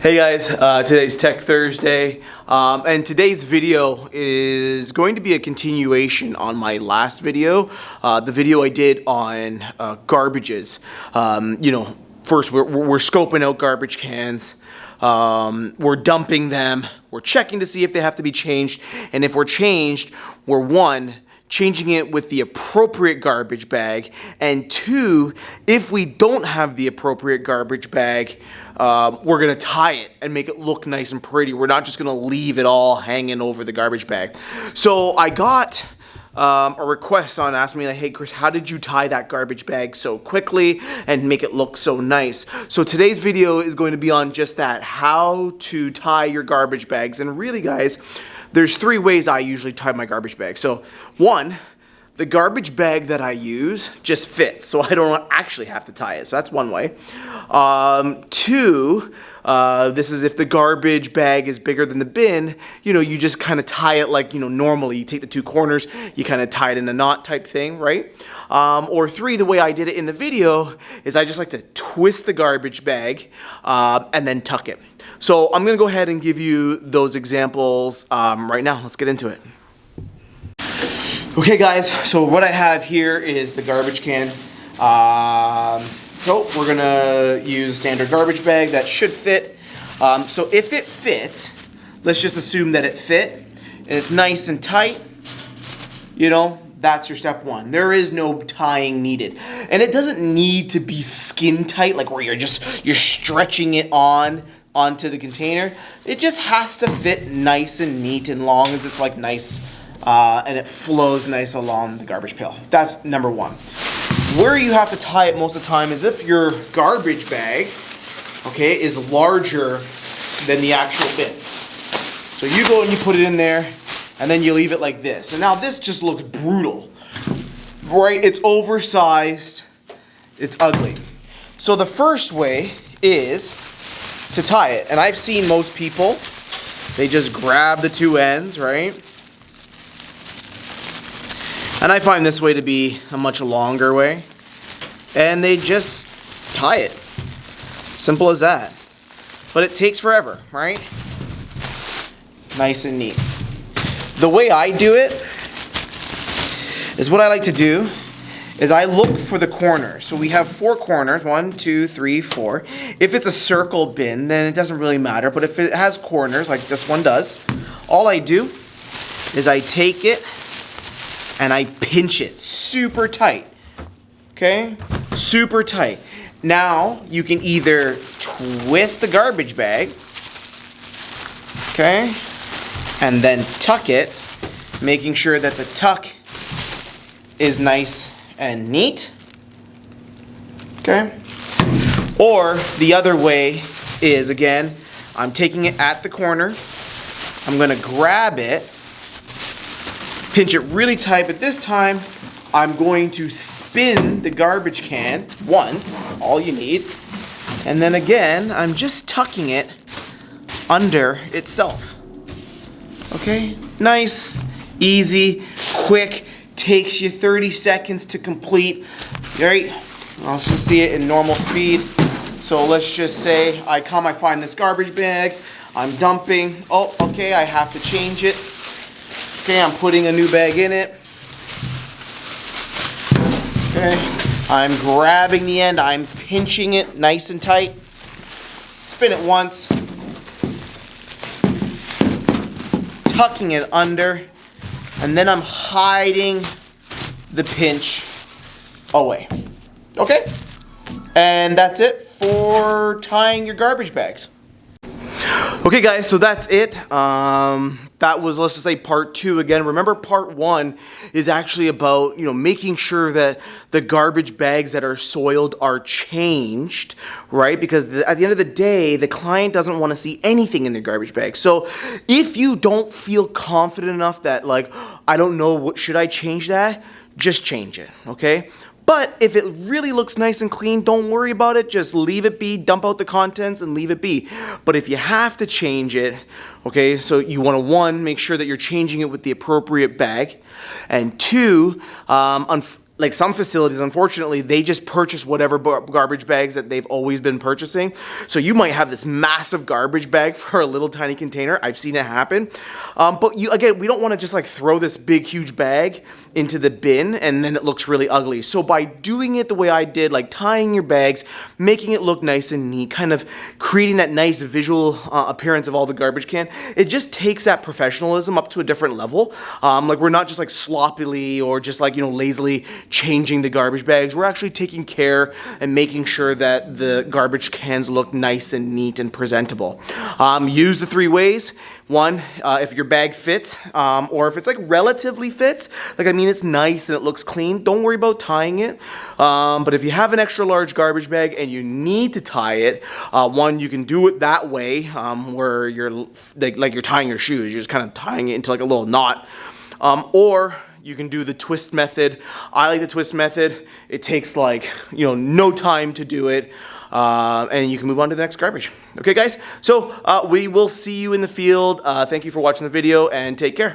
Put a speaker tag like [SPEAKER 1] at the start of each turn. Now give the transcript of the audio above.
[SPEAKER 1] Hey guys, today's Tech Thursday, and today's video is going to be a continuation on my last video, the video I did on garbages. First we're scoping out garbage cans, we're dumping them, we're checking to see if they have to be changed, and if we're changed, we're changing it with the appropriate garbage bag, and two, if we don't have the appropriate garbage bag, we're gonna tie it and make it look nice and pretty. We're not just gonna leave it all hanging over the garbage bag. So I got a request on asking me, like, hey Chris, how did you tie that garbage bag so quickly and make it look so nice? So today's video is going to be on just that, how to tie your garbage bags. And really guys, there's three ways I usually tie my garbage bag. So one, the garbage bag that I use just fits, so I don't actually have to tie it. So that's one way. Two, this is if the garbage bag is bigger than the bin, you just kind of tie it like, normally you take the two corners, you kind of tie it in a knot type thing, right? Or three, the way I did it in the video is I just like to twist the garbage bag and then tuck it. So I'm gonna go ahead and give you those examples right now. Let's get into it. Okay guys, so what I have here is the garbage can. So we're gonna use a standard garbage bag that should fit. So if it fits, let's just assume that it fit and it's nice and tight, that's your step one. There is no tying needed. And it doesn't need to be skin tight, like where you're stretching it onto the container. It just has to fit nice and neat, and long as it's like nice and it flows nice along the garbage pail. That's number one. Where you have to tie it most of the time is if your garbage bag, okay, is larger than the actual bin. So you go and you put it in there, and then you leave it like this. And now this just looks brutal, right? It's oversized, it's ugly. So the first way is to tie it. And I've seen most people, they just grab the two ends, right? And I find this way to be a much longer way. And they just tie it. Simple as that. But it takes forever, right? Nice and neat. The way I do it is what I like to do is I look for the corners. So we have 4 corners, 1, 2, 3, 4. If it's a circle bin, then it doesn't really matter. But if it has corners, like this one does, all I do is I take it and I pinch it super tight, okay? Super tight. Now, you can either twist the garbage bag, okay? And then tuck it, making sure that the tuck is nice and neat, okay? Or the other way is, again, I'm taking it at the corner, I'm gonna grab it, pinch it really tight, but this time I'm going to spin the garbage can once, all you need, and then again I'm just tucking it under itself. Okay, nice, easy, quick, takes you 30 seconds to complete. Right, let's just see it in normal speed. So let's just say I find this garbage bag, I'm dumping, oh okay, I have to change it. Okay, I'm putting a new bag in it. Okay, I'm grabbing the end, I'm pinching it nice and tight. Spin it once. Tucking it under. And then I'm hiding the pinch away. Okay? And that's it for tying your garbage bags. Okay guys, so that's it. That was, let's just say, part 2 again. Remember, part 1 is actually about, making sure that the garbage bags that are soiled are changed, right? Because at the end of the day, the client doesn't want to see anything in their garbage bag. So if you don't feel confident enough that, like, I don't know, should I change that? Just change it, okay? But if it really looks nice and clean, don't worry about it. Just leave it be, dump out the contents and leave it be. But if you have to change it, okay, so you want to, 1, make sure that you're changing it with the appropriate bag. And 2, like some facilities, unfortunately, they just purchase whatever garbage bags that they've always been purchasing. So you might have this massive garbage bag for a little tiny container. I've seen it happen. But again, we don't want to just like throw this big, huge bag into the bin and then it looks really ugly. So by doing it the way I did, like tying your bags, making it look nice and neat, kind of creating that nice visual appearance of all the garbage can, it just takes that professionalism up to a different level. Like we're not just like sloppily or just like, lazily changing the garbage bags. We're actually taking care and making sure that the garbage cans look nice and neat and presentable. Use the 3 ways. One, if your bag fits, or if it's like relatively fits, like I mean it's nice and it looks clean, don't worry about tying it. But if you have an extra large garbage bag and you need to tie it, one, you can do it that way, where you're like you're tying your shoes, you're just kind of tying it into like a little knot. Or you can do the twist method. I like the twist method. It takes like, no time to do it. And you can move on to the next garbage. Okay, guys? So we will see you in the field. Thank you for watching the video and take care.